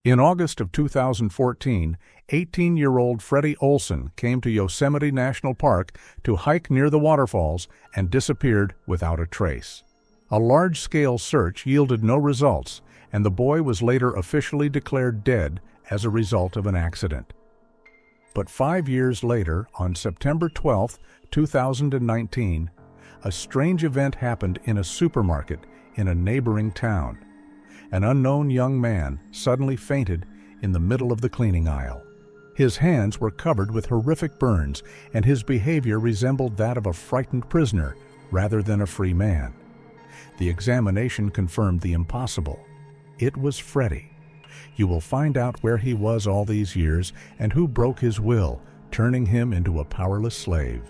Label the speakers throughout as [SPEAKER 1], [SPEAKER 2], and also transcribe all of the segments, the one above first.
[SPEAKER 1] In August of 2014, 18-year-old Freddy Olson came to Yosemite National Park to hike near the waterfalls and disappeared without a trace. A large-scale search yielded no results, and the boy was later officially declared dead as a result of an accident. But 5 years later, on September 12, 2019, a strange event happened in a supermarket in a neighboring town. An unknown young man suddenly fainted in the middle of the cleaning aisle. His hands were covered with horrific burns, and his behavior resembled that of a frightened prisoner rather than a free man. The examination confirmed the impossible. It was Freddy. You will find out where he was all these years and who broke his will, turning him into a powerless slave.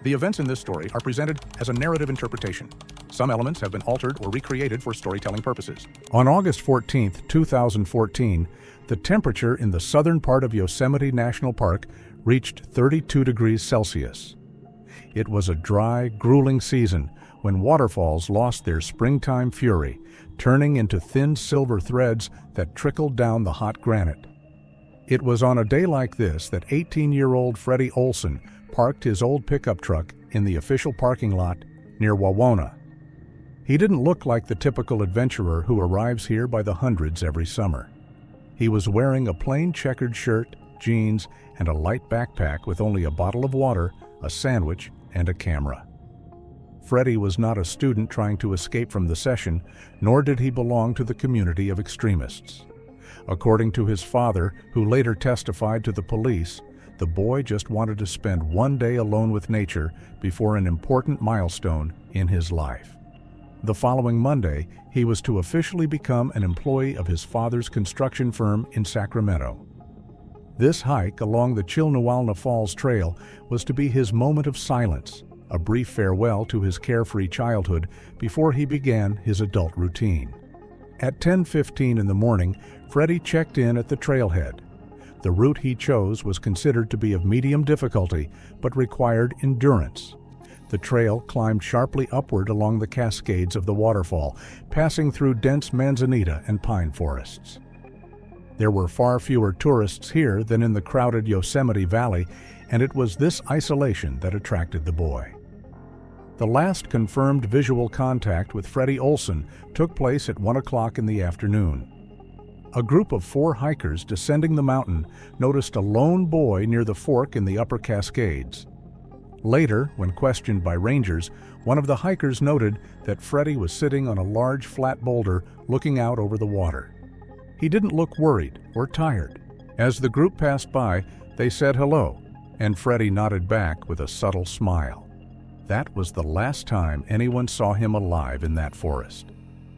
[SPEAKER 1] The events in this story are presented as a narrative interpretation. Some elements have been altered or recreated for storytelling purposes. On August 14, 2014, the temperature in the southern part of Yosemite National Park reached 32 degrees Celsius. It was a dry, grueling season when waterfalls lost their springtime fury, turning into thin silver threads that trickled down the hot granite. It was on a day like this that 18-year-old Freddy Olson parked his old pickup truck in the official parking lot near Wawona. He didn't look like the typical adventurer who arrives here by the hundreds every summer. He was wearing a plain checkered shirt, jeans, and a light backpack with only a bottle of water, a sandwich, and a camera. Freddy was not a student trying to escape from the session, nor did he belong to the community of extremists. According to his father, who later testified to the police, the boy just wanted to spend one day alone with nature before an important milestone in his life. The following Monday, he was to officially become an employee of his father's construction firm in Sacramento. This hike along the Chilnawalna Falls Trail was to be his moment of silence, a brief farewell to his carefree childhood before he began his adult routine. At 10:15 in the morning, Freddy checked in at the trailhead. The route he chose was considered to be of medium difficulty, but required endurance. The trail climbed sharply upward along the cascades of the waterfall, passing through dense manzanita and pine forests. There were far fewer tourists here than in the crowded Yosemite Valley, and it was this isolation that attracted the boy. The last confirmed visual contact with Freddy Olson took place at 1 o'clock in the afternoon. A group of 4 hikers descending the mountain noticed a lone boy near the fork in the upper Cascades. Later, when questioned by rangers, one of the hikers noted that Freddy was sitting on a large flat boulder looking out over the water. He didn't look worried or tired. As the group passed by, they said hello, and Freddy nodded back with a subtle smile. That was the last time anyone saw him alive in that forest.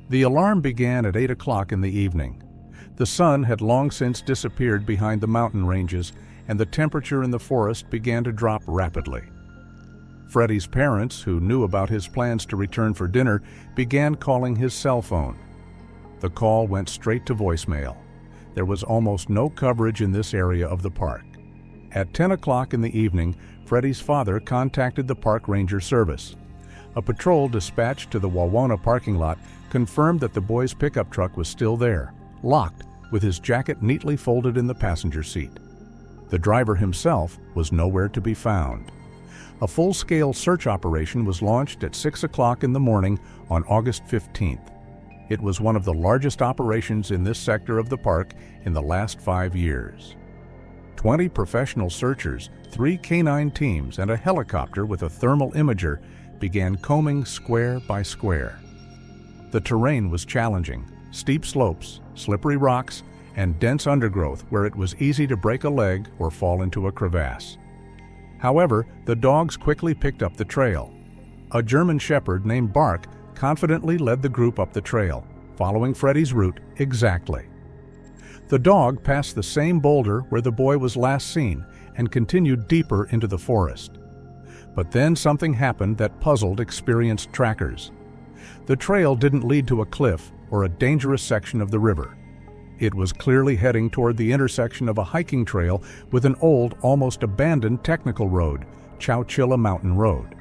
[SPEAKER 1] The alarm began at 8 o'clock in the evening. The sun had long since disappeared behind the mountain ranges, and the temperature in the forest began to drop rapidly. Freddy's parents, who knew about his plans to return for dinner, began calling his cell phone. The call went straight to voicemail. There was almost no coverage in this area of the park. At 10 o'clock in the evening, Freddy's father contacted the park ranger service. A patrol dispatched to the Wawona parking lot confirmed that the boy's pickup truck was still there, locked, with his jacket neatly folded in the passenger seat. The driver himself was nowhere to be found. A full-scale search operation was launched at 6 o'clock in the morning on August 15th. It was one of the largest operations in this sector of the park in the last 5 years. 20 professional searchers, 3 canine teams, and a helicopter with a thermal imager began combing square by square. The terrain was challenging: steep slopes, slippery rocks, and dense undergrowth where it was easy to break a leg or fall into a crevasse. However, the dogs quickly picked up the trail. A German shepherd named Bark confidently led the group up the trail, following Freddy's route exactly. The dog passed the same boulder where the boy was last seen and continued deeper into the forest. But then something happened that puzzled experienced trackers. The trail didn't lead to a cliff or a dangerous section of the river. It was clearly heading toward the intersection of a hiking trail with an old, almost abandoned technical road, Chowchilla Mountain Road.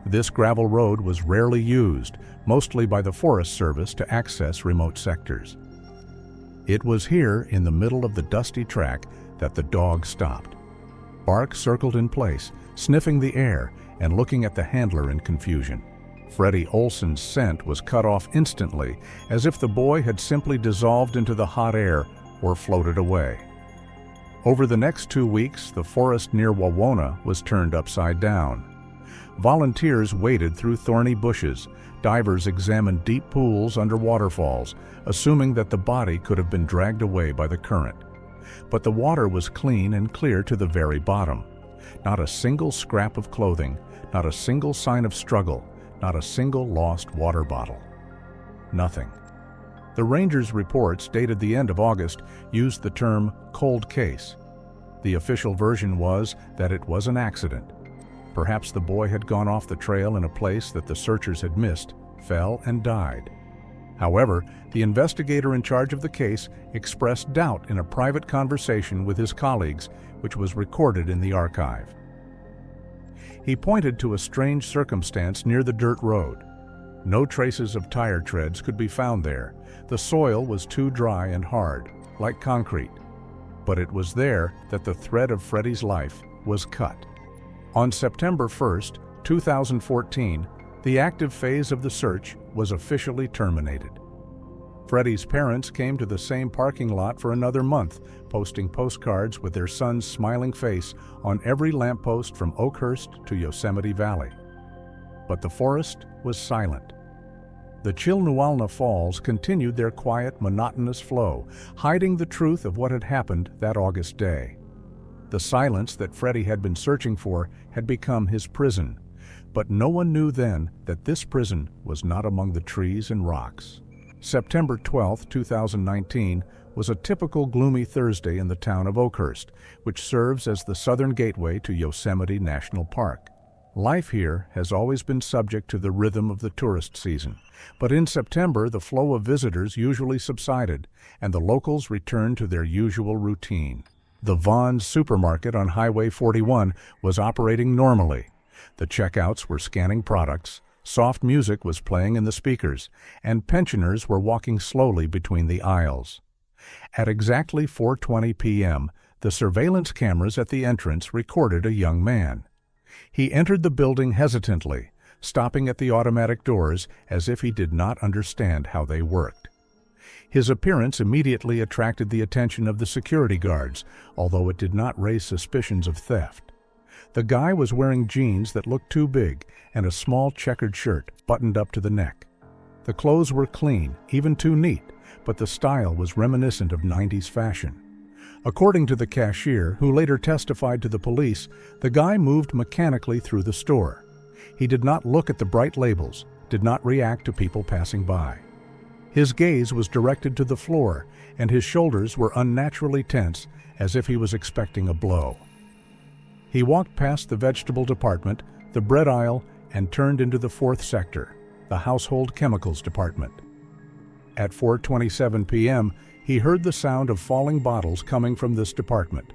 [SPEAKER 1] This gravel road was rarely used, mostly by the Forest Service to access remote sectors. It was here, in the middle of the dusty track, that the dog stopped. Bark circled in place, sniffing the air and looking at the handler in confusion. Freddy Olson's scent was cut off instantly, as if the boy had simply dissolved into the hot air or floated away. Over the next 2 weeks, the forest near Wawona was turned upside down. Volunteers waded through thorny bushes. Divers examined deep pools under waterfalls, assuming that the body could have been dragged away by the current. But the water was clean and clear to the very bottom. Not a single scrap of clothing, not a single sign of struggle, not a single lost water bottle. Nothing. The Rangers' reports, dated the end of August, used the term cold case. The official version was that it was an accident. Perhaps the boy had gone off the trail in a place that the searchers had missed, fell, and died. However, the investigator in charge of the case expressed doubt in a private conversation with his colleagues, which was recorded in the archive. He pointed to a strange circumstance near the dirt road. No traces of tire treads could be found there. The soil was too dry and hard, like concrete. But it was there that the thread of Freddy's life was cut. On September 1st, 2014, the active phase of the search was officially terminated. Freddy's parents came to the same parking lot for another month, posting postcards with their son's smiling face on every lamppost from Oakhurst to Yosemite Valley. But the forest was silent. The Chilnualna Falls continued their quiet, monotonous flow, hiding the truth of what had happened that August day. The silence that Freddy had been searching for had become his prison, but no one knew then that this prison was not among the trees and rocks. September 12, 2019, was a typical gloomy Thursday in the town of Oakhurst, which serves as the southern gateway to Yosemite National Park. Life here has always been subject to the rhythm of the tourist season, but in September the flow of visitors usually subsided, and the locals returned to their usual routine. The Vaughn's supermarket on Highway 41 was operating normally. The checkouts were scanning products, soft music was playing in the speakers, and pensioners were walking slowly between the aisles. At exactly 4:20 p.m., the surveillance cameras at the entrance recorded a young man. He entered the building hesitantly, stopping at the automatic doors as if he did not understand how they worked. His appearance immediately attracted the attention of the security guards, although it did not raise suspicions of theft. The guy was wearing jeans that looked too big and a small checkered shirt buttoned up to the neck. The clothes were clean, even too neat, but the style was reminiscent of 90s fashion. According to the cashier, who later testified to the police, the guy moved mechanically through the store. He did not look at the bright labels, did not react to people passing by. His gaze was directed to the floor, and his shoulders were unnaturally tense, as if he was expecting a blow. He walked past the vegetable department, the bread aisle, and turned into the fourth sector, the household chemicals department. At 4:27 p.m., he heard the sound of falling bottles coming from this department.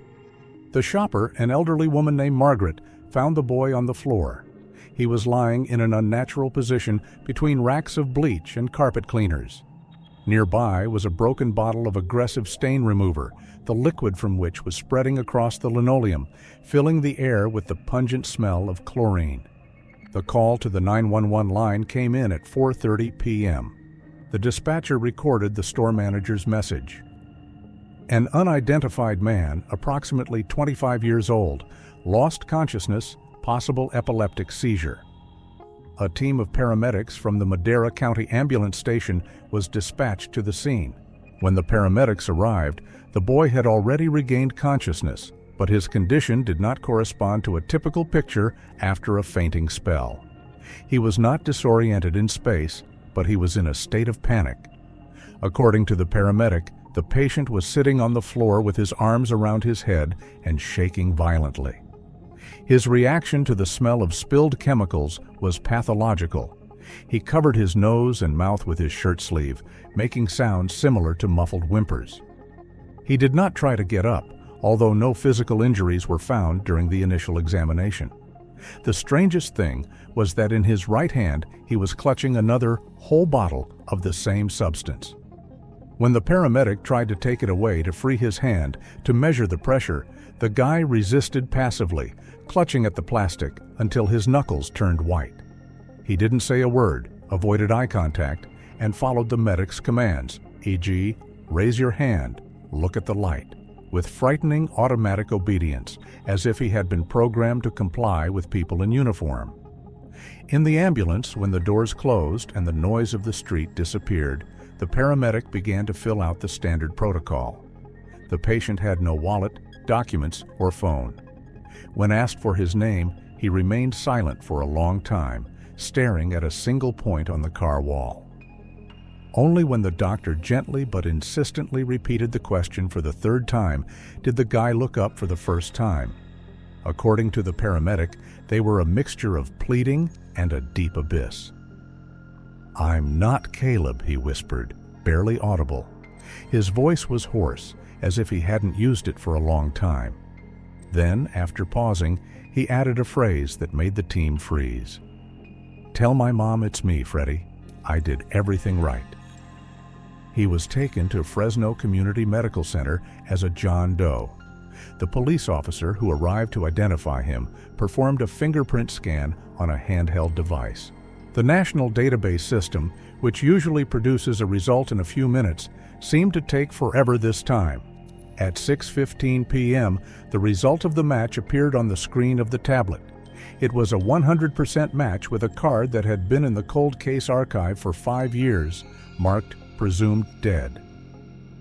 [SPEAKER 1] The shopper, an elderly woman named Margaret, found the boy on the floor. He was lying in an unnatural position between racks of bleach and carpet cleaners. Nearby was a broken bottle of aggressive stain remover, the liquid from which was spreading across the linoleum, filling the air with the pungent smell of chlorine. The call to the 911 line came in at 4:30 p.m. The dispatcher recorded the store manager's message. An unidentified man, approximately 25 years old, lost consciousness, possible epileptic seizure. A team of paramedics from the Madera County Ambulance Station was dispatched to the scene. When the paramedics arrived, the boy had already regained consciousness, but his condition did not correspond to a typical picture after a fainting spell. He was not disoriented in space, but he was in a state of panic. According to the paramedic, the patient was sitting on the floor with his arms around his head and shaking violently. His reaction to the smell of spilled chemicals was pathological. He covered his nose and mouth with his shirt sleeve, making sounds similar to muffled whimpers. He did not try to get up, although no physical injuries were found during the initial examination. The strangest thing was that in his right hand he was clutching another whole bottle of the same substance. When the paramedic tried to take it away to free his hand to measure the pressure, the guy resisted passively, clutching at the plastic until his knuckles turned white. He didn't say a word, avoided eye contact, and followed the medic's commands, e.g., raise your hand, look at the light, with frightening automatic obedience, as if he had been programmed to comply with people in uniform. In the ambulance, when the doors closed and the noise of the street disappeared, the paramedic began to fill out the standard protocol. The patient had no wallet, documents, or phone. When asked for his name, he remained silent for a long time, staring at a single point on the car wall. Only when the doctor gently but insistently repeated the question for the third time did the guy look up for the first time. According to the paramedic, they were a mixture of pleading and a deep abyss. "I'm not Caleb," he whispered, barely audible. His voice was hoarse, as if he hadn't used it for a long time. Then, after pausing, he added a phrase that made the team freeze. "Tell my mom it's me, Freddy. I did everything right." He was taken to Fresno Community Medical Center as a John Doe. The police officer who arrived to identify him performed a fingerprint scan on a handheld device. The national database system, which usually produces a result in a few minutes, seemed to take forever this time. At 6:15 p.m., the result of the match appeared on the screen of the tablet. It was a 100% match with a card that had been in the cold case archive for 5 years, marked presumed dead.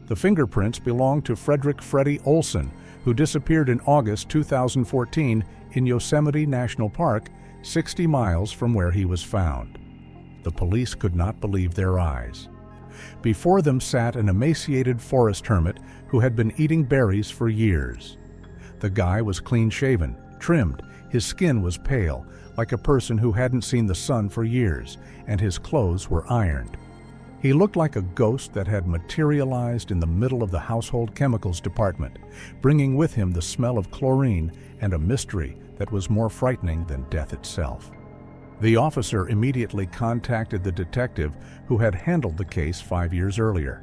[SPEAKER 1] The fingerprints belonged to Freddy Olson, who disappeared in August 2014 in Yosemite National Park, 60 miles from where he was found. The police could not believe their eyes. Before them sat an emaciated forest hermit who had been eating berries for years. The guy was clean-shaven, trimmed, his skin was pale, like a person who hadn't seen the sun for years, and his clothes were ironed. He looked like a ghost that had materialized in the middle of the household chemicals department, bringing with him the smell of chlorine and a mystery that was more frightening than death itself. The officer immediately contacted the detective who had handled the case 5 years earlier.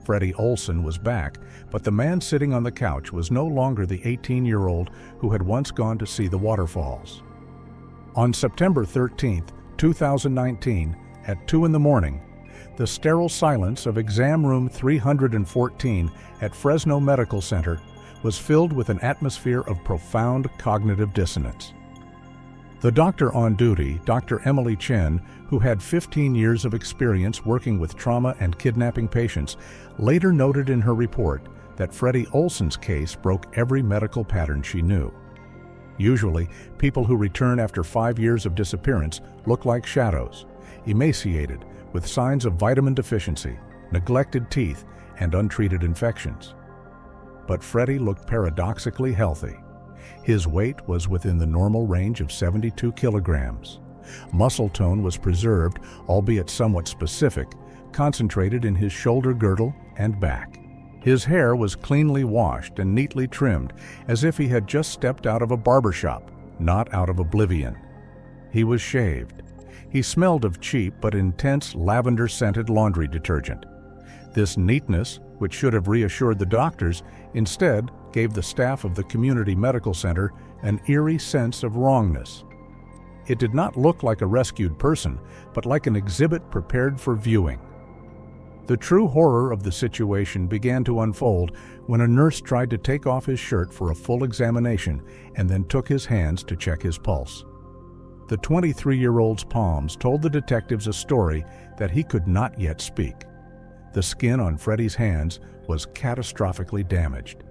[SPEAKER 1] Freddy Olson was back, but the man sitting on the couch was no longer the 18-year-old who had once gone to see the waterfalls. On September 13, 2019, at 2 in the morning, the sterile silence of exam room 314 at Fresno Medical Center was filled with an atmosphere of profound cognitive dissonance. The doctor on duty, Dr. Emily Chen, who had 15 years of experience working with trauma and kidnapping patients, later noted in her report that Freddy Olson's case broke every medical pattern she knew. Usually, people who return after 5 years of disappearance look like shadows, emaciated, with signs of vitamin deficiency, neglected teeth, and untreated infections. But Freddy looked paradoxically healthy. His weight was within the normal range of 72 kilograms. Muscle tone was preserved, albeit somewhat specific, concentrated in his shoulder girdle and back. His hair was cleanly washed and neatly trimmed, as if he had just stepped out of a barbershop, not out of oblivion. He was shaved. He smelled of cheap but intense lavender-scented laundry detergent. This neatness, which should have reassured the doctors, instead gave the staff of the community medical center an eerie sense of wrongness. It did not look like a rescued person, but like an exhibit prepared for viewing. The true horror of the situation began to unfold when a nurse tried to take off his shirt for a full examination and then took his hands to check his pulse. The 23-year-old's palms told the detectives a story that he could not yet speak. The skin on Freddy's hands was catastrophically damaged.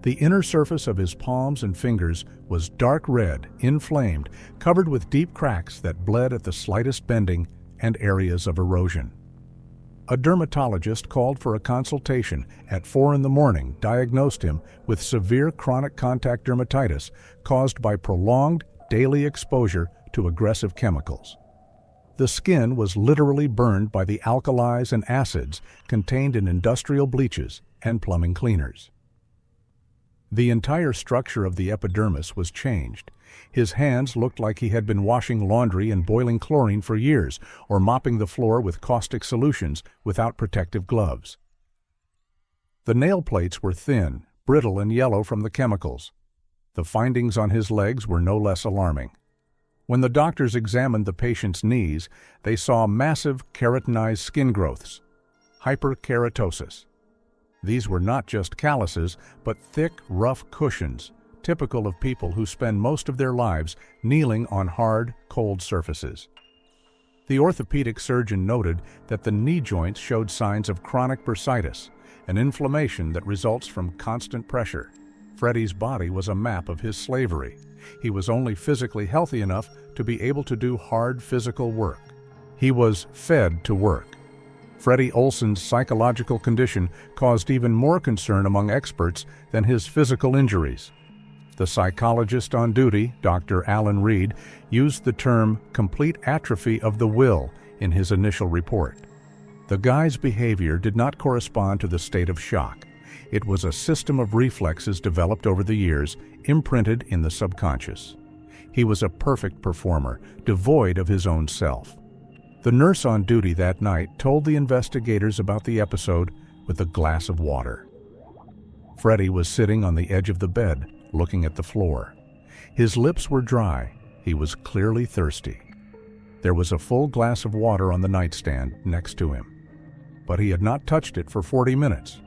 [SPEAKER 1] The inner surface of his palms and fingers was dark red, inflamed, covered with deep cracks that bled at the slightest bending and areas of erosion. A dermatologist called for a consultation at 4 in the morning diagnosed him with severe chronic contact dermatitis caused by prolonged daily exposure to aggressive chemicals. The skin was literally burned by the alkalis and acids contained in industrial bleaches and plumbing cleaners. The entire structure of the epidermis was changed. His hands looked like he had been washing laundry and boiling chlorine for years, or mopping the floor with caustic solutions without protective gloves. The nail plates were thin, brittle, and yellow from the chemicals. The findings on his legs were no less alarming. When the doctors examined the patient's knees, they saw massive keratinized skin growths, hyperkeratosis. These were not just calluses, but thick, rough cushions, typical of people who spend most of their lives kneeling on hard, cold surfaces. The orthopedic surgeon noted that the knee joints showed signs of chronic bursitis, an inflammation that results from constant pressure. Freddy's body was a map of his slavery. He was only physically healthy enough to be able to do hard physical work. He was fed to work. Freddy Olson's psychological condition caused even more concern among experts than his physical injuries. The psychologist on duty, Dr. Alan Reed, used the term complete atrophy of the will in his initial report. The guy's behavior did not correspond to the state of shock. It was a system of reflexes developed over the years, imprinted in the subconscious. He was a perfect performer, devoid of his own self. The nurse on duty that night told the investigators about the episode with a glass of water. Freddy was sitting on the edge of the bed, looking at the floor. His lips were dry. He was clearly thirsty. There was a full glass of water on the nightstand next to him, but he had not touched it for 40 minutes.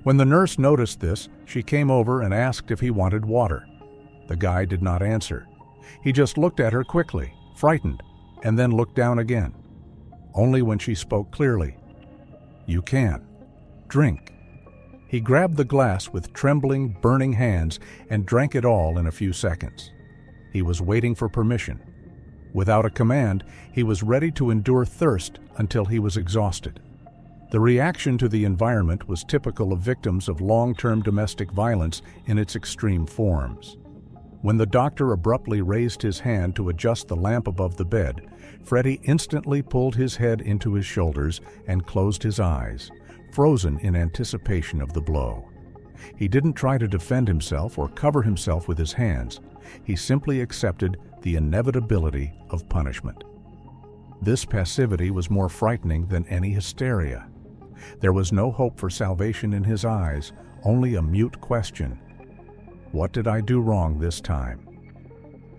[SPEAKER 1] When the nurse noticed this, she came over and asked if he wanted water. The guy did not answer. He just looked at her quickly, frightened, and then looked down again. Only when she spoke clearly. "You can. Drink." He grabbed the glass with trembling, burning hands and drank it all in a few seconds. He was waiting for permission. Without a command, he was ready to endure thirst until he was exhausted. The reaction to the environment was typical of victims of long-term domestic violence in its extreme forms. When the doctor abruptly raised his hand to adjust the lamp above the bed, Freddy instantly pulled his head into his shoulders and closed his eyes, frozen in anticipation of the blow. He didn't try to defend himself or cover himself with his hands. He simply accepted the inevitability of punishment. This passivity was more frightening than any hysteria. There was no hope for salvation in his eyes, only a mute question. What did I do wrong this time?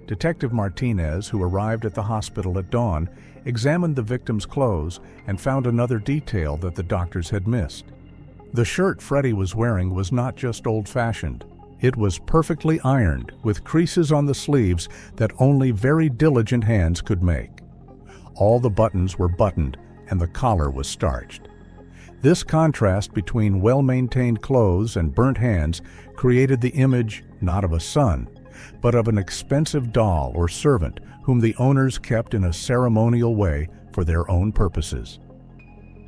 [SPEAKER 1] Detective Martinez, who arrived at the hospital at dawn, examined the victim's clothes and found another detail that the doctors had missed. The shirt Freddy was wearing was not just old-fashioned. It was perfectly ironed, with creases on the sleeves that only very diligent hands could make. All the buttons were buttoned, and the collar was starched. This contrast between well-maintained clothes and burnt hands created the image not of a son, but of an expensive doll or servant whom the owners kept in a ceremonial way for their own purposes.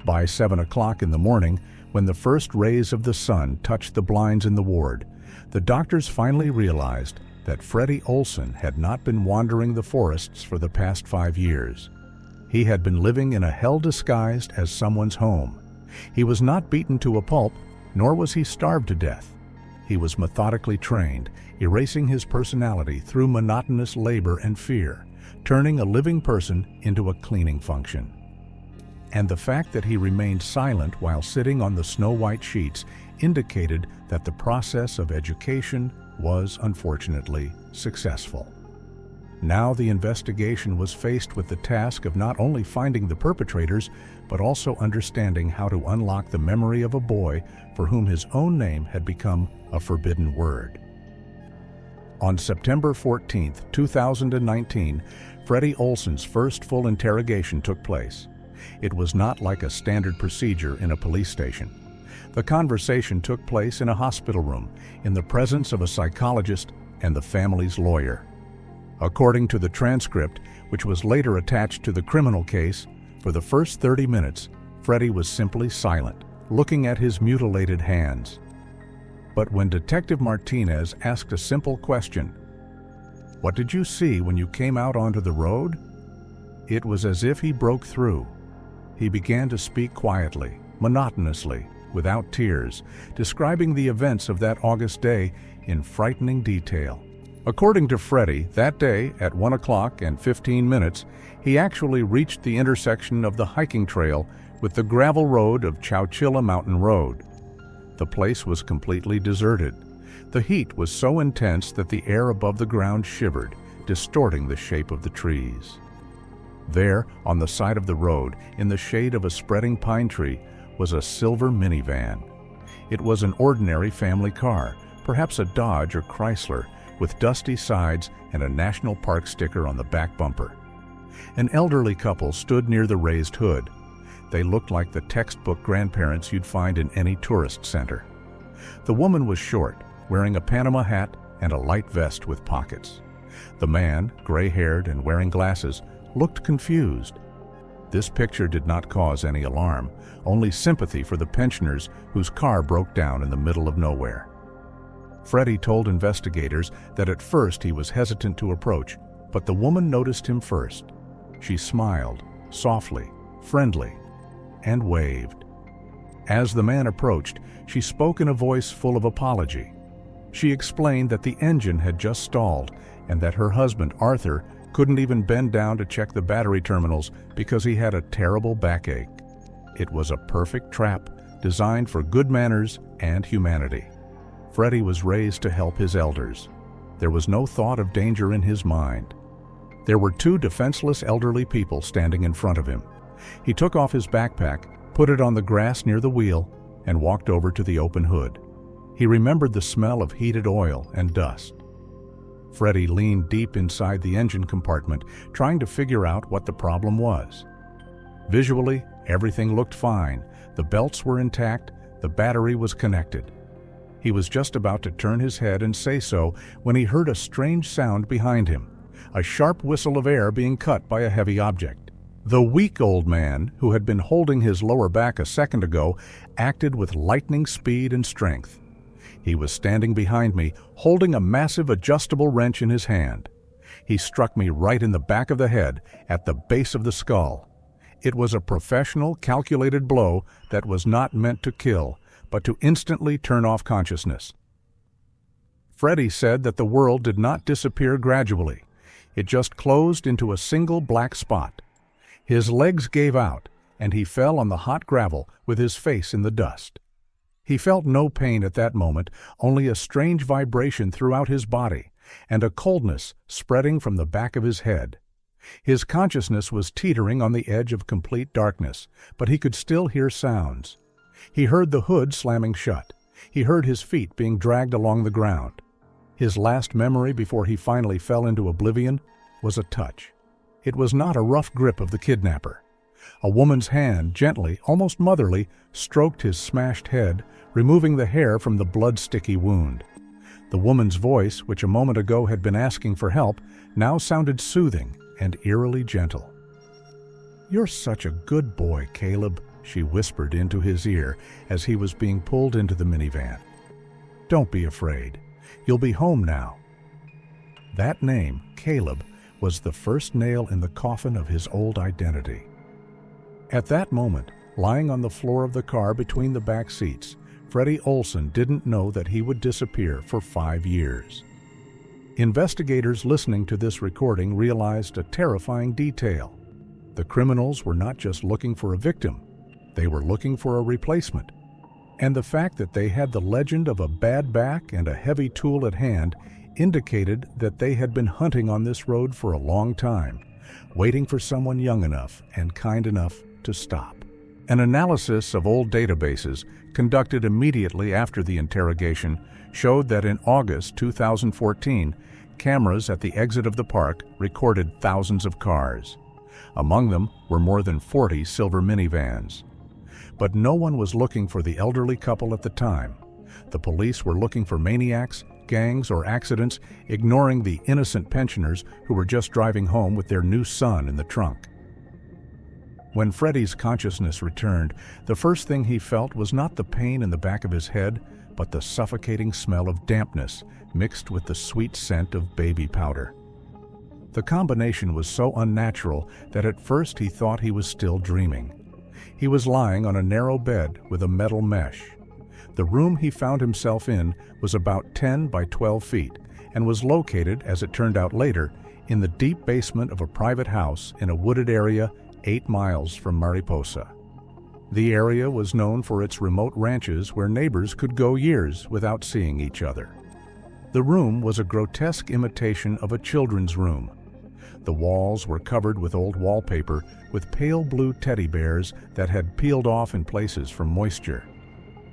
[SPEAKER 1] By 7 o'clock in the morning, when the first rays of the sun touched the blinds in the ward, the doctors finally realized that Freddy Olson had not been wandering the forests for the past 5 years. He had been living in a hell disguised as someone's home. He was not beaten to a pulp, nor was he starved to death. He was methodically trained, erasing his personality through monotonous labor and fear, turning a living person into a cleaning function. And the fact that he remained silent while sitting on the snow-white sheets indicated that the process of education was, unfortunately, successful. Now the investigation was faced with the task of not only finding the perpetrators, but also understanding how to unlock the memory of a boy for whom his own name had become a forbidden word. On September 14, 2019, Freddy Olson's first full interrogation took place. It was not like a standard procedure in a police station. The conversation took place in a hospital room, in the presence of a psychologist and the family's lawyer. According to the transcript, which was later attached to the criminal case, for the first 30 minutes, Freddy was simply silent, looking at his mutilated hands. But when Detective Martinez asked a simple question, "What did you see when you came out onto the road?" it was as if he broke through. He began to speak quietly, monotonously, without tears, describing the events of that August day in frightening detail. According to Freddy, that day at 1 o'clock and 15 minutes, he actually reached the intersection of the hiking trail with the gravel road of Chowchilla Mountain Road. The place was completely deserted. The heat was so intense that the air above the ground shivered, distorting the shape of the trees. There, on the side of the road, in the shade of a spreading pine tree, was a silver minivan. It was an ordinary family car, perhaps a Dodge or Chrysler, with dusty sides and a national park sticker on the back bumper. An elderly couple stood near the raised hood. They looked like the textbook grandparents you'd find in any tourist center. The woman was short, wearing a Panama hat and a light vest with pockets. The man, gray-haired and wearing glasses, looked confused. This picture did not cause any alarm, only sympathy for the pensioners whose car broke down in the middle of nowhere. Freddy told investigators that at first he was hesitant to approach, but the woman noticed him first. She smiled, softly, friendly, and waved. As the man approached, she spoke in a voice full of apology. She explained that the engine had just stalled and that her husband, Arthur, couldn't even bend down to check the battery terminals because he had a terrible backache. It was a perfect trap designed for good manners and humanity. Freddy was raised to help his elders. There was no thought of danger in his mind. There were two defenseless elderly people standing in front of him. He took off his backpack, put it on the grass near the wheel, and walked over to the open hood. He remembered the smell of heated oil and dust. Freddy leaned deep inside the engine compartment, trying to figure out what the problem was. Visually, everything looked fine. The belts were intact, the battery was connected. He was just about to turn his head and say so when he heard a strange sound behind him, a sharp whistle of air being cut by a heavy object. The weak old man, who had been holding his lower back a second ago, acted with lightning speed and strength. He was standing behind me, holding a massive adjustable wrench in his hand. He struck me right in the back of the head, at the base of the skull. It was a professional, calculated blow that was not meant to kill, but to instantly turn off consciousness. Freddy said that the world did not disappear gradually. It just closed into a single black spot. His legs gave out, and he fell on the hot gravel with his face in the dust. He felt no pain at that moment, only a strange vibration throughout his body, and a coldness spreading from the back of his head. His consciousness was teetering on the edge of complete darkness, but he could still hear sounds. He heard the hood slamming shut. He heard his feet being dragged along the ground. His last memory before he finally fell into oblivion was a touch. It was not a rough grip of the kidnapper. A woman's hand, gently, almost motherly, stroked his smashed head, removing the hair from the blood-sticky wound. The woman's voice, which a moment ago had been asking for help, now sounded soothing and eerily gentle. "You're such a good boy, Caleb," she whispered into his ear as he was being pulled into the minivan. "Don't be afraid. You'll be home now." That name, Caleb, was the first nail in the coffin of his old identity. At that moment, lying on the floor of the car between the back seats, Freddy Olson didn't know that he would disappear for 5 years. Investigators listening to this recording realized a terrifying detail. The criminals were not just looking for a victim, they were looking for a replacement. And the fact that they had the legend of a bad back and a heavy tool at hand indicated that they had been hunting on this road for a long time, waiting for someone young enough and kind enough to stop. An analysis of old databases conducted immediately after the interrogation showed that in August 2014, cameras at the exit of the park recorded thousands of cars. Among them were more than 40 silver minivans. But no one was looking for the elderly couple at the time. The police were looking for maniacs, gangs, or accidents, ignoring the innocent pensioners who were just driving home with their new son in the trunk. When Freddy's consciousness returned, the first thing he felt was not the pain in the back of his head, but the suffocating smell of dampness mixed with the sweet scent of baby powder. The combination was so unnatural that at first he thought he was still dreaming. He was lying on a narrow bed with a metal mesh. The room he found himself in was about 10 by 12 feet and was located, as it turned out later, in the deep basement of a private house in a wooded area 8 miles from Mariposa. The area was known for its remote ranches where neighbors could go years without seeing each other. The room was a grotesque imitation of a children's room. The walls were covered with old wallpaper with pale blue teddy bears that had peeled off in places from moisture.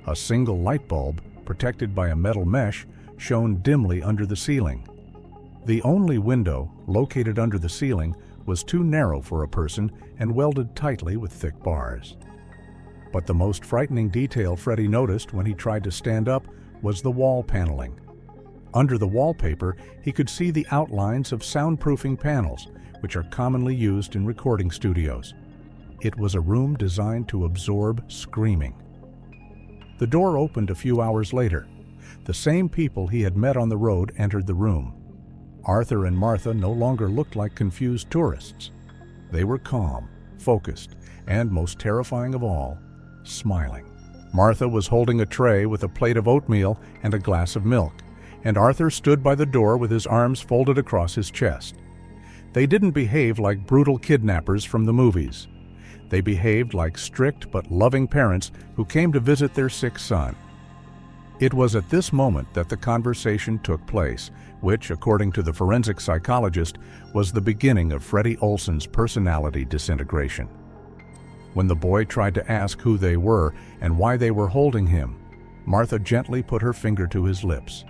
[SPEAKER 1] A single light bulb, protected by a metal mesh, shone dimly under the ceiling. The only window, located under the ceiling, was too narrow for a person and welded tightly with thick bars. But the most frightening detail Freddy noticed when he tried to stand up was the wall paneling. Under the wallpaper, he could see the outlines of soundproofing panels, which are commonly used in recording studios. It was a room designed to absorb screaming. The door opened a few hours later. The same people he had met on the road entered the room. Arthur and Martha no longer looked like confused tourists. They were calm, focused, and, most terrifying of all, smiling. Martha was holding a tray with a plate of oatmeal and a glass of milk, and Arthur stood by the door with his arms folded across his chest. They didn't behave like brutal kidnappers from the movies. They behaved like strict but loving parents who came to visit their sick son. It was at this moment that the conversation took place, which, according to the forensic psychologist, was the beginning of Freddy Olson's personality disintegration. When the boy tried to ask who they were and why they were holding him, Martha gently put her finger to his lips.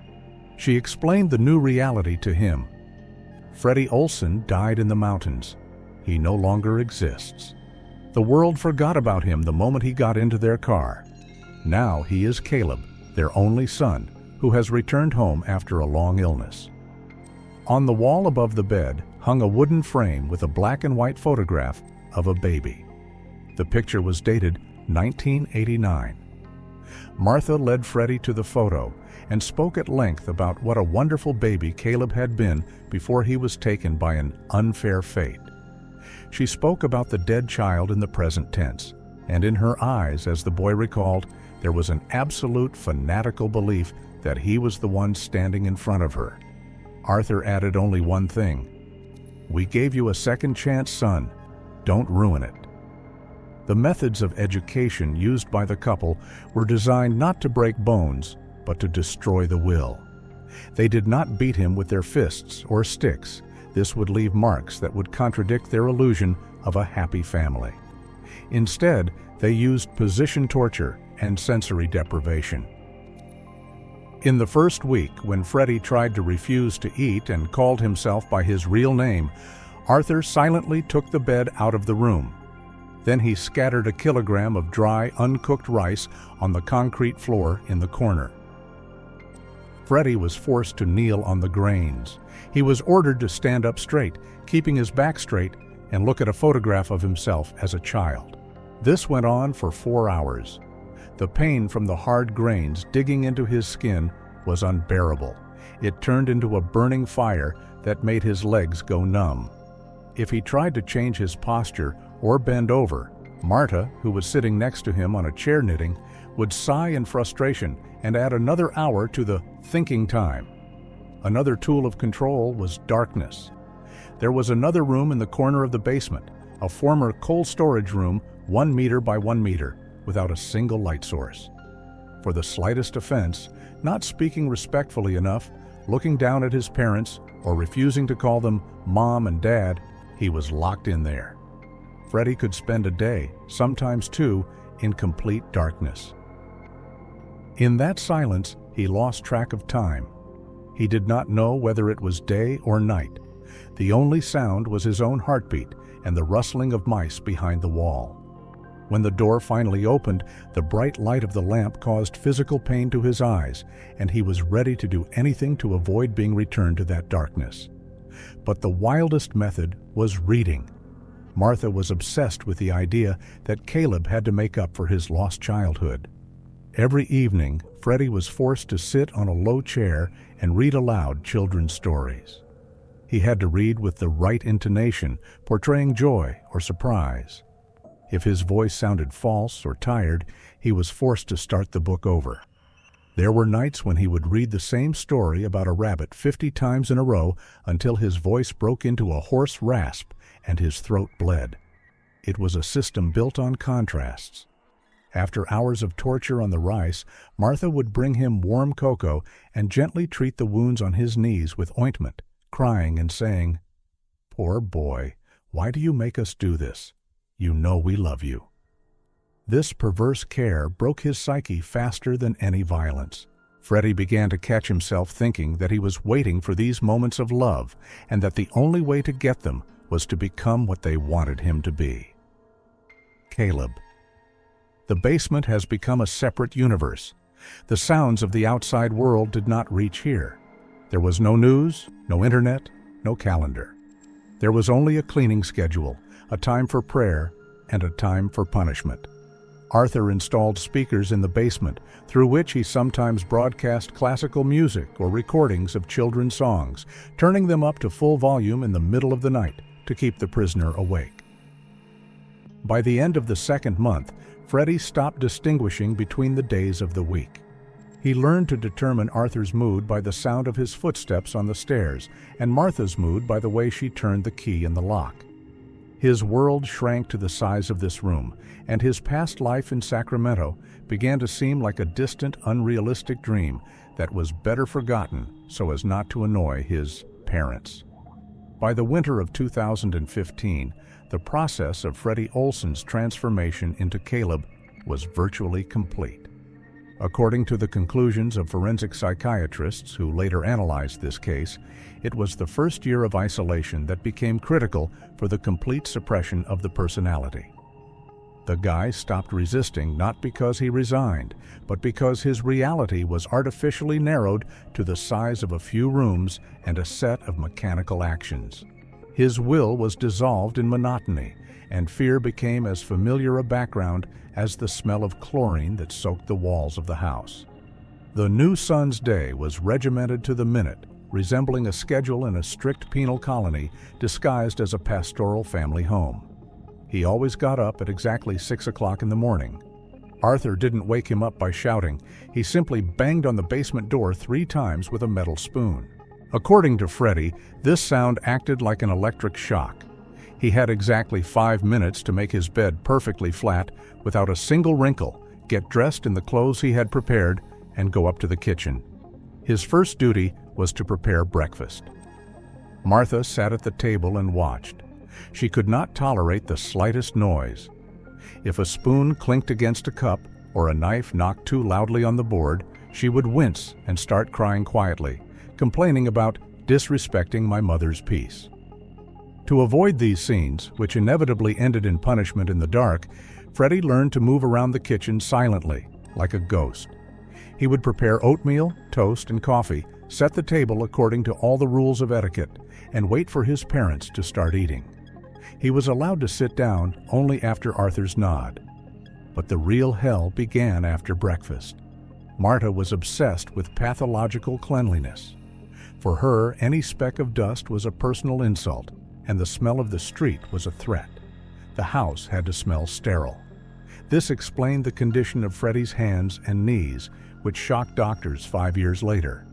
[SPEAKER 1] She explained the new reality to him. Freddy Olson died in the mountains. He no longer exists. The world forgot about him the moment he got into their car. Now he is Caleb, their only son, who has returned home after a long illness. On the wall above the bed hung a wooden frame with a black and white photograph of a baby. The picture was dated 1989. Martha led Freddy to the photo and spoke at length about what a wonderful baby Caleb had been before he was taken by an unfair fate. She spoke about the dead child in the present tense, and in her eyes, as the boy recalled, there was an absolute fanatical belief that he was the one standing in front of her. Arthur added only one thing: "We gave you a second chance, son. Don't ruin it." The methods of education used by the couple were designed not to break bones, but to destroy the will. They did not beat him with their fists or sticks. This would leave marks that would contradict their illusion of a happy family. Instead, they used position torture and sensory deprivation. In the first week, when Freddy tried to refuse to eat and called himself by his real name, Arthur silently took the bed out of the room. Then he scattered a kilogram of dry, uncooked rice on the concrete floor in the corner. Freddy was forced to kneel on the grains. He was ordered to stand up straight, keeping his back straight, and look at a photograph of himself as a child. This went on for 4 hours. The pain from the hard grains digging into his skin was unbearable. It turned into a burning fire that made his legs go numb. If he tried to change his posture or bend over, Marta, who was sitting next to him on a chair knitting, would sigh in frustration and add another hour to the thinking time. Another tool of control was darkness. There was another room in the corner of the basement, a former coal storage room 1 meter by 1 meter, without a single light source. For the slightest offense, not speaking respectfully enough, looking down at his parents, or refusing to call them Mom and Dad, he was locked in there. Freddy could spend a day, sometimes 2, in complete darkness. In that silence, he lost track of time. He did not know whether it was day or night. The only sound was his own heartbeat and the rustling of mice behind the wall. When the door finally opened, the bright light of the lamp caused physical pain to his eyes, and he was ready to do anything to avoid being returned to that darkness. But the wildest method was reading. Martha was obsessed with the idea that Caleb had to make up for his lost childhood. Every evening, Freddy was forced to sit on a low chair and read aloud children's stories. He had to read with the right intonation, portraying joy or surprise. If his voice sounded false or tired, he was forced to start the book over. There were nights when he would read the same story about a rabbit 50 times in a row until his voice broke into a hoarse rasp and his throat bled. It was a system built on contrasts. After hours of torture on the rice, Martha would bring him warm cocoa and gently treat the wounds on his knees with ointment, crying and saying, "Poor boy, why do you make us do this? You know we love you." This perverse care broke his psyche faster than any violence. Freddy began to catch himself thinking that he was waiting for these moments of love and that the only way to get them was to become what they wanted him to be. Caleb. The basement has become a separate universe. The sounds of the outside world did not reach here. There was no news, no internet, no calendar. There was only a cleaning schedule, a time for prayer, and a time for punishment. Arthur installed speakers in the basement, through which he sometimes broadcast classical music or recordings of children's songs, turning them up to full volume in the middle of the night to keep the prisoner awake. By the end of the second month, Freddy stopped distinguishing between the days of the week. He learned to determine Arthur's mood by the sound of his footsteps on the stairs, and Martha's mood by the way she turned the key in the lock. His world shrank to the size of this room, and his past life in Sacramento began to seem like a distant, unrealistic dream that was better forgotten so as not to annoy his parents. By the winter of 2015, the process of Freddy Olson's transformation into Caleb was virtually complete. According to the conclusions of forensic psychiatrists who later analyzed this case, it was the first year of isolation that became critical for the complete suppression of the personality. The guy stopped resisting not because he resigned, but because his reality was artificially narrowed to the size of a few rooms and a set of mechanical actions. His will was dissolved in monotony, and fear became as familiar a background as the smell of chlorine that soaked the walls of the house. The new son's day was regimented to the minute, resembling a schedule in a strict penal colony disguised as a pastoral family home. He always got up at exactly 6 o'clock in the morning. Arthur didn't wake him up by shouting. He simply banged on the basement door 3 times with a metal spoon. According to Freddy, this sound acted like an electric shock. He had exactly 5 minutes to make his bed perfectly flat without a single wrinkle, get dressed in the clothes he had prepared, and go up to the kitchen. His first duty was to prepare breakfast. Martha sat at the table and watched. She could not tolerate the slightest noise. If a spoon clinked against a cup or a knife knocked too loudly on the board, she would wince and start crying quietly, complaining about disrespecting my mother's peace. To avoid these scenes, which inevitably ended in punishment in the dark, Freddy learned to move around the kitchen silently, like a ghost. He would prepare oatmeal, toast, and coffee, set the table according to all the rules of etiquette, and wait for his parents to start eating. He was allowed to sit down only after Arthur's nod. But the real hell began after breakfast. Martha was obsessed with pathological cleanliness. For her, any speck of dust was a personal insult, and the smell of the street was a threat. The house had to smell sterile. This explained the condition of Freddy's hands and knees, which shocked doctors 5 years later.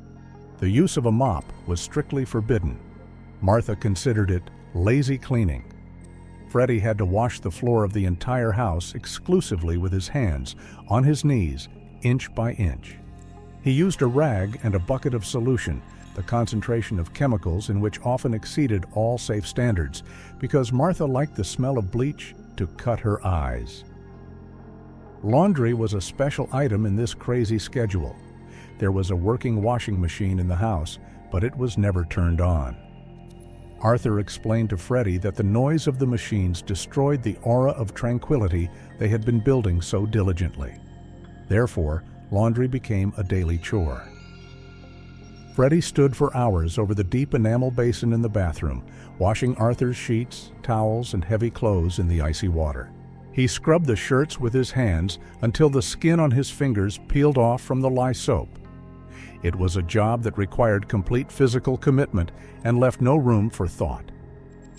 [SPEAKER 1] The use of a mop was strictly forbidden. Martha considered it lazy cleaning. Freddy had to wash the floor of the entire house exclusively with his hands, on his knees, inch by inch. He used a rag and a bucket of solution, the concentration of chemicals in which often exceeded all safe standards, because Martha liked the smell of bleach to cut her eyes. Laundry was a special item in this crazy schedule. There was a working washing machine in the house, but it was never turned on. Arthur explained to Freddy that the noise of the machines destroyed the aura of tranquility they had been building so diligently. Therefore, laundry became a daily chore. Freddy stood for hours over the deep enamel basin in the bathroom, washing Arthur's sheets, towels, and heavy clothes in the icy water. He scrubbed the shirts with his hands until the skin on his fingers peeled off from the lye soap. It was a job that required complete physical commitment and left no room for thought.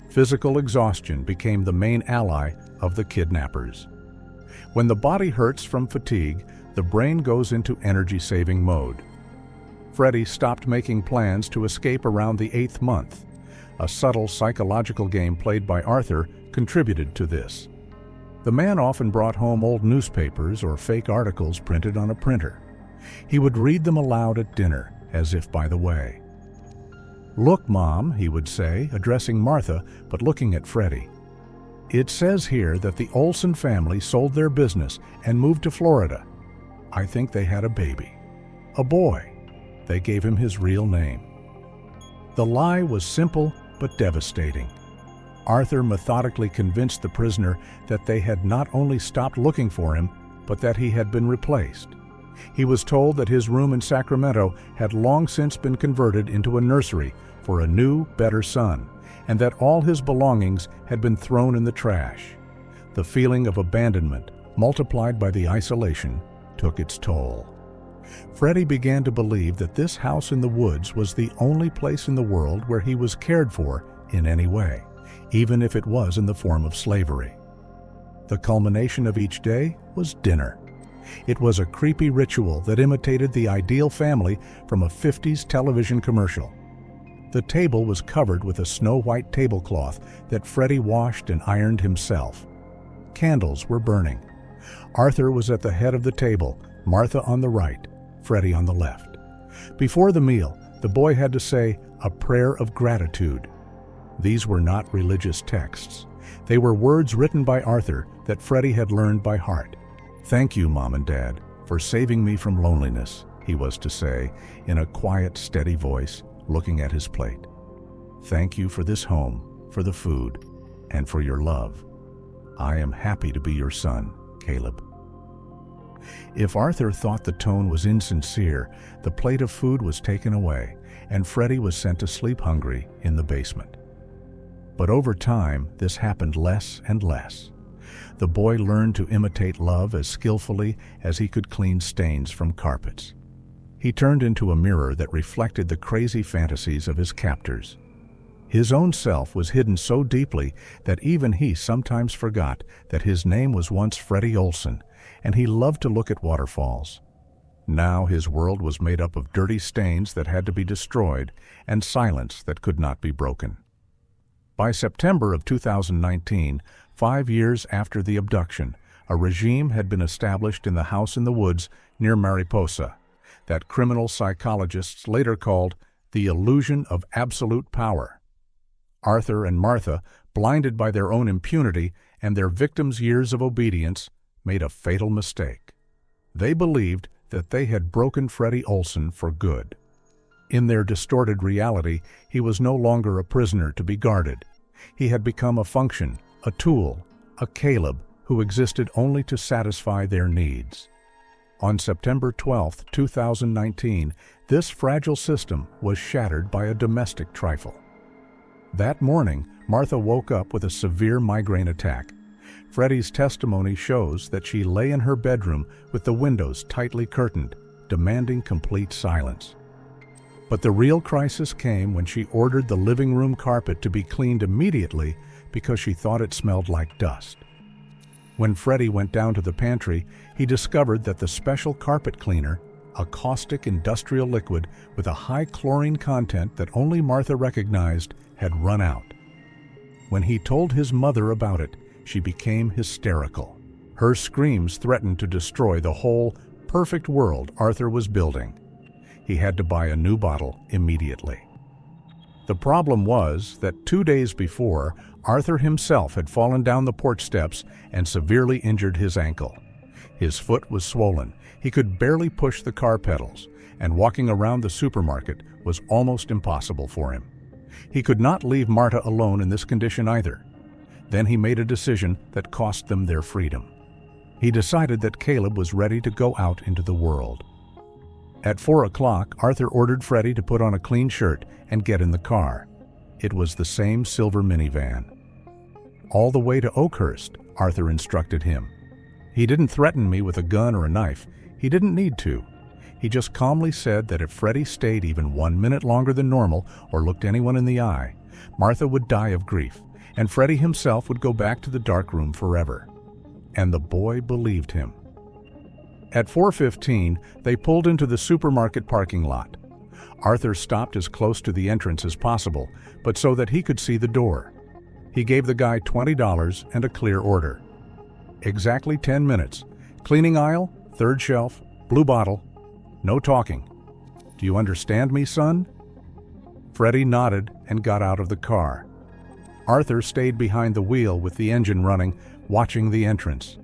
[SPEAKER 1] Physical exhaustion became the main ally of the kidnappers. When the body hurts from fatigue, the brain goes into energy-saving mode. Freddy stopped making plans to escape around the 8th month. A subtle psychological game played by Arthur contributed to this. The man often brought home old newspapers or fake articles printed on a printer. He would read them aloud at dinner, as if by the way. "Look, Mom," he would say, addressing Martha, but looking at Freddy. "It says here that the Olson family sold their business and moved to Florida. I think they had a baby. A boy." They gave him his real name. The lie was simple but devastating. Arthur methodically convinced the prisoner that they had not only stopped looking for him, but that he had been replaced. He was told that his room in Sacramento had long since been converted into a nursery for a new, better son, and that all his belongings had been thrown in the trash. The feeling of abandonment, multiplied by the isolation, took its toll. Freddy began to believe that this house in the woods was the only place in the world where he was cared for in any way, even if it was in the form of slavery. The culmination of each day was dinner. It was a creepy ritual that imitated the ideal family from a 50s television commercial. The table was covered with a snow-white tablecloth that Freddy washed and ironed himself. Candles were burning. Arthur was at the head of the table, Martha on the right, Freddy on the left. Before the meal, the boy had to say a prayer of gratitude. These were not religious texts. They were words written by Arthur that Freddy had learned by heart. "Thank you, Mom and Dad, for saving me from loneliness," he was to say in a quiet, steady voice, looking at his plate. "Thank you for this home, for the food, and for your love. I am happy to be your son, Caleb." If Arthur thought the tone was insincere, the plate of food was taken away, and Freddy was sent to sleep hungry in the basement. But over time, this happened less and less. The boy learned to imitate love as skillfully as he could clean stains from carpets. He turned into a mirror that reflected the crazy fantasies of his captors. His own self was hidden so deeply that even he sometimes forgot that his name was once Freddy Olson, and he loved to look at waterfalls. Now his world was made up of dirty stains that had to be destroyed and silence that could not be broken. By September of 2019, 5 years after the abduction, a regime had been established in the house in the woods near Mariposa, that criminal psychologists later called the illusion of absolute power. Arthur and Martha, blinded by their own impunity and their victims' years of obedience, made a fatal mistake. They believed that they had broken Freddy Olson for good. In their distorted reality, he was no longer a prisoner to be guarded. He had become a function, a tool, a Caleb who existed only to satisfy their needs. On September 12, 2019, this fragile system was shattered by a domestic trifle. That morning, Martha woke up with a severe migraine attack. Freddy's testimony shows that she lay in her bedroom with the windows tightly curtained, demanding complete silence. But the real crisis came when she ordered the living room carpet to be cleaned immediately because she thought it smelled like dust. When Freddy went down to the pantry, he discovered that the special carpet cleaner, a caustic industrial liquid with a high chlorine content that only Martha recognized, had run out. When he told his mother about it, she became hysterical. Her screams threatened to destroy the whole, perfect world Arthur was building. He had to buy a new bottle immediately. The problem was that 2 days before, Arthur himself had fallen down the porch steps and severely injured his ankle. His foot was swollen, he could barely push the car pedals, and walking around the supermarket was almost impossible for him. He could not leave Martha alone in this condition either. Then he made a decision that cost them their freedom. He decided that Caleb was ready to go out into the world. At 4 o'clock, Arthur ordered Freddy to put on a clean shirt and get in the car. It was the same silver minivan. "All the way to Oakhurst," Arthur instructed him. He didn't threaten me with a gun or a knife. He didn't need to. He just calmly said that if Freddy stayed even 1 minute longer than normal or looked anyone in the eye, Martha would die of grief, and Freddy himself would go back to the dark room forever. And the boy believed him. At 4:15, they pulled into the supermarket parking lot. Arthur stopped as close to the entrance as possible, but so that he could see the door. He gave the guy $20 and a clear order. Exactly 10 minutes. Cleaning aisle, third shelf, blue bottle. No talking. Do you understand me, son? Freddy nodded and got out of the car. Arthur stayed behind the wheel with the engine running, watching the entrance.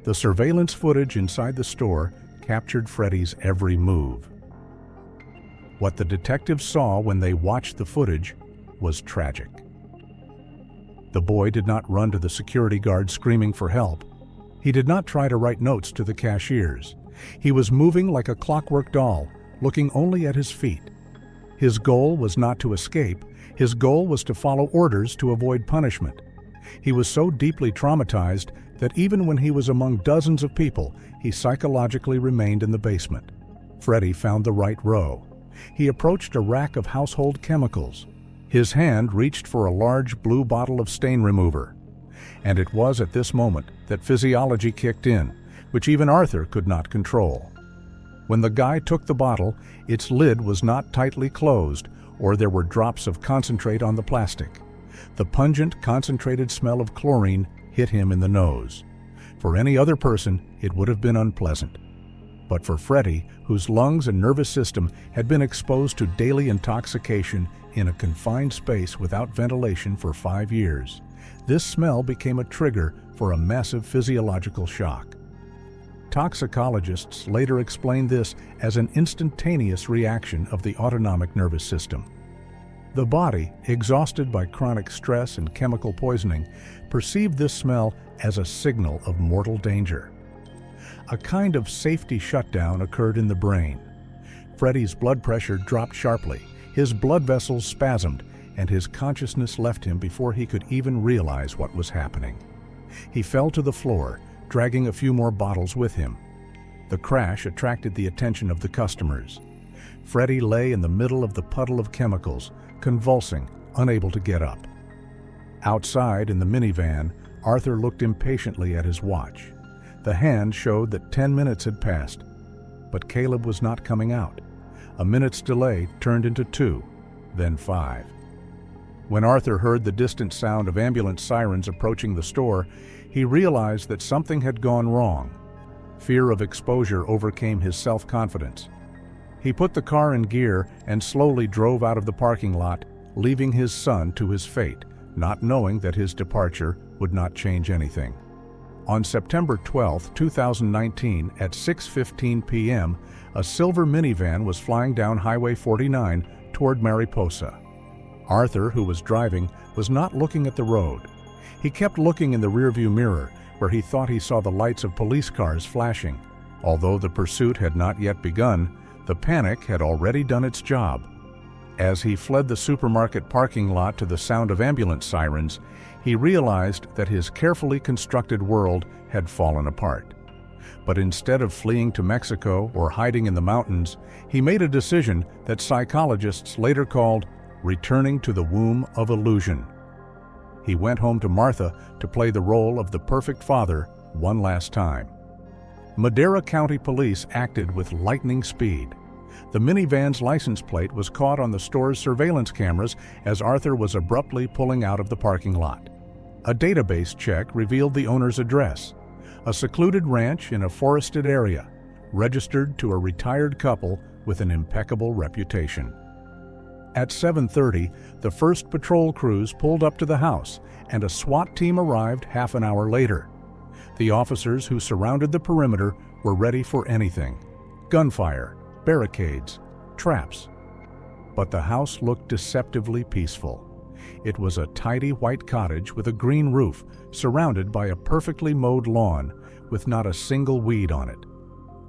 [SPEAKER 1] The surveillance footage inside the store captured Freddy's every move. What the detectives saw when they watched the footage was tragic. The boy did not run to the security guard screaming for help. He did not try to write notes to the cashiers. He was moving like a clockwork doll, looking only at his feet. His goal was not to escape. His goal was to follow orders to avoid punishment. He was so deeply traumatized that even when he was among dozens of people, he psychologically remained in the basement. Freddy found the right row. He approached a rack of household chemicals. His hand reached for a large blue bottle of stain remover. And it was at this moment that physiology kicked in, which even Arthur could not control. When the guy took the bottle, its lid was not tightly closed, or there were drops of concentrate on the plastic. The pungent, concentrated smell of chlorine hit him in the nose. For any other person, it would have been unpleasant. But for Freddy, whose lungs and nervous system had been exposed to daily intoxication in a confined space without ventilation for 5 years, this smell became a trigger for a massive physiological shock. Toxicologists later explained this as an instantaneous reaction of the autonomic nervous system. The body, exhausted by chronic stress and chemical poisoning, perceived this smell as a signal of mortal danger. A kind of safety shutdown occurred in the brain. Freddy's blood pressure dropped sharply, his blood vessels spasmed, and his consciousness left him before he could even realize what was happening. He fell to the floor, dragging a few more bottles with him. The crash attracted the attention of the customers. Freddy lay in the middle of the puddle of chemicals, convulsing, unable to get up. Outside in the minivan, Arthur looked impatiently at his watch. The hand showed that 10 minutes had passed, but Caleb was not coming out. A minute's delay turned into 2, then 5. When Arthur heard the distant sound of ambulance sirens approaching the store, he realized that something had gone wrong. Fear of exposure overcame his self-confidence. He put the car in gear and slowly drove out of the parking lot, leaving his son to his fate, not knowing that his departure would not change anything. On September 12, 2019, at 6:15 p.m., a silver minivan was flying down Highway 49 toward Mariposa. Arthur, who was driving, was not looking at the road. He kept looking in the rearview mirror, where he thought he saw the lights of police cars flashing. Although the pursuit had not yet begun, the panic had already done its job. As he fled the supermarket parking lot to the sound of ambulance sirens, he realized that his carefully constructed world had fallen apart. But instead of fleeing to Mexico or hiding in the mountains, he made a decision that psychologists later called returning to the womb of illusion. He went home to Martha to play the role of the perfect father one last time. Madera County Police acted with lightning speed. The minivan's license plate was caught on the store's surveillance cameras as Arthur was abruptly pulling out of the parking lot. A database check revealed the owner's address, a secluded ranch in a forested area, registered to a retired couple with an impeccable reputation. At 7:30, the first patrol crews pulled up to the house, and a SWAT team arrived half an hour later. The officers who surrounded the perimeter were ready for anything: gunfire, barricades, traps. But the house looked deceptively peaceful. It was a tidy white cottage with a green roof, surrounded by a perfectly mowed lawn, with not a single weed on it.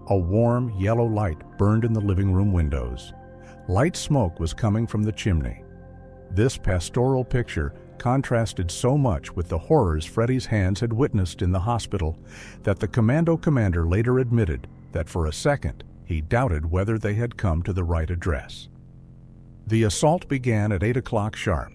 [SPEAKER 1] A warm yellow light burned in the living room windows. Light smoke was coming from the chimney. This pastoral picture contrasted so much with the horrors Freddy's hands had witnessed in the hospital that the commando commander later admitted that for a second he doubted whether they had come to the right address. The assault began at 8 o'clock sharp.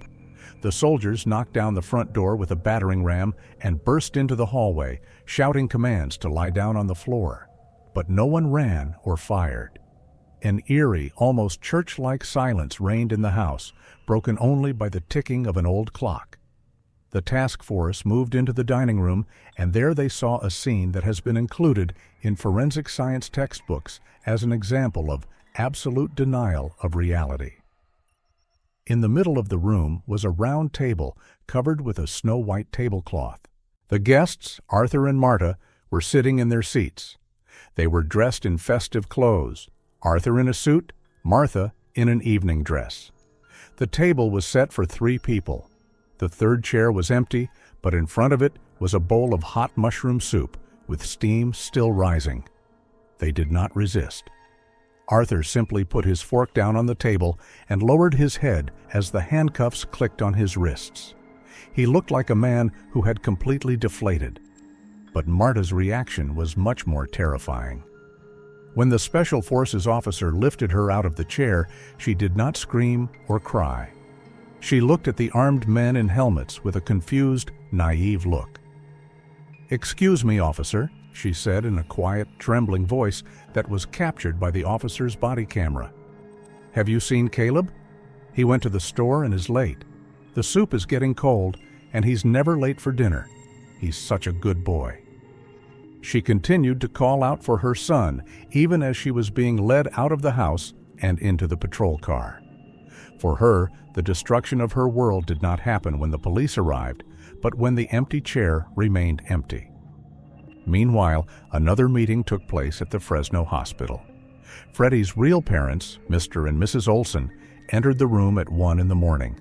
[SPEAKER 1] The soldiers knocked down the front door with a battering ram and burst into the hallway, shouting commands to lie down on the floor. But no one ran or fired. An eerie, almost church-like silence reigned in the house, broken only by the ticking of an old clock. The task force moved into the dining room, and there they saw a scene that has been included in forensic science textbooks as an example of absolute denial of reality. In the middle of the room was a round table covered with a snow-white tablecloth. The guests, Arthur and Marta, were sitting in their seats. They were dressed in festive clothes, Arthur in a suit, Martha in an evening dress. The table was set for 3 people. The third chair was empty, but in front of it was a bowl of hot mushroom soup with steam still rising. They did not resist. Arthur simply put his fork down on the table and lowered his head as the handcuffs clicked on his wrists. He looked like a man who had completely deflated. But Marta's reaction was much more terrifying. When the Special Forces officer lifted her out of the chair, she did not scream or cry. She looked at the armed men in helmets with a confused, naive look. "Excuse me, officer," she said in a quiet, trembling voice that was captured by the officer's body camera. "Have you seen Caleb? He went to the store and is late. The soup is getting cold, and he's never late for dinner. He's such a good boy." She continued to call out for her son, even as she was being led out of the house and into the patrol car. For her, the destruction of her world did not happen when the police arrived, but when the empty chair remained empty. Meanwhile, another meeting took place at the Fresno hospital. Freddy's real parents, Mr. and Mrs. Olson, entered the room at 1 in the morning.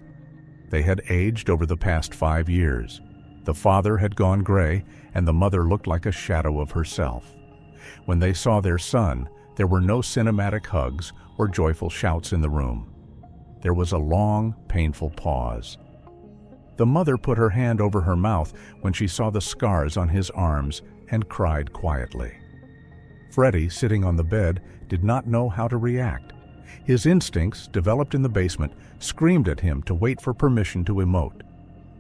[SPEAKER 1] They had aged over the past 5 years. The father had gone gray, and the mother looked like a shadow of herself. When they saw their son, there were no cinematic hugs or joyful shouts in the room. There was a long, painful pause. The mother put her hand over her mouth when she saw the scars on his arms and cried quietly. Freddy, sitting on the bed, did not know how to react. His instincts, developed in the basement, screamed at him to wait for permission to emote.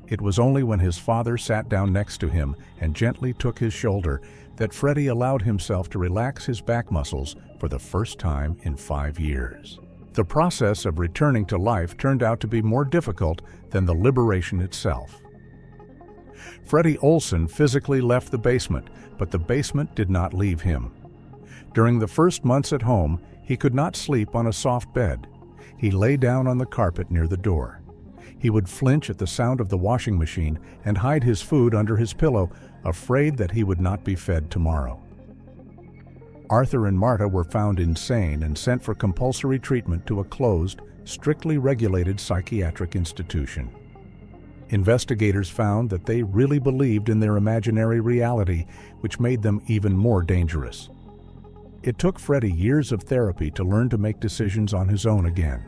[SPEAKER 1] It was only when his father sat down next to him and gently took his shoulder that Freddy allowed himself to relax his back muscles for the first time in 5 years. The process of returning to life turned out to be more difficult than the liberation itself. Freddy Olson physically left the basement, but the basement did not leave him. During the first months at home, he could not sleep on a soft bed. He lay down on the carpet near the door. He would flinch at the sound of the washing machine and hide his food under his pillow, afraid that he would not be fed tomorrow. Arthur and Marta were found insane and sent for compulsory treatment to a closed, strictly regulated psychiatric institution. Investigators found that they really believed in their imaginary reality, which made them even more dangerous. It took Freddy years of therapy to learn to make decisions on his own again.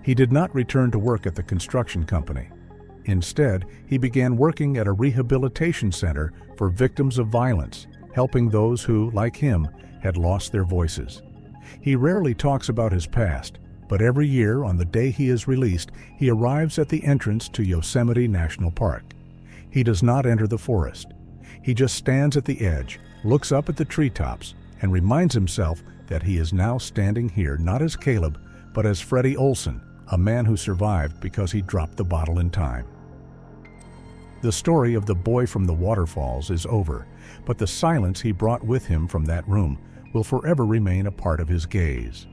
[SPEAKER 1] He did not return to work at the construction company. Instead, he began working at a rehabilitation center for victims of violence, helping those who, like him, had lost their voices. He rarely talks about his past, but every year, on the day he is released, he arrives at the entrance to Yosemite National Park. He does not enter the forest. He just stands at the edge, looks up at the treetops, and reminds himself that he is now standing here not as Caleb, but as Freddy Olson, a man who survived because he dropped the bottle in time. The story of the boy from the waterfalls is over, but the silence he brought with him from that room will forever remain a part of his gaze.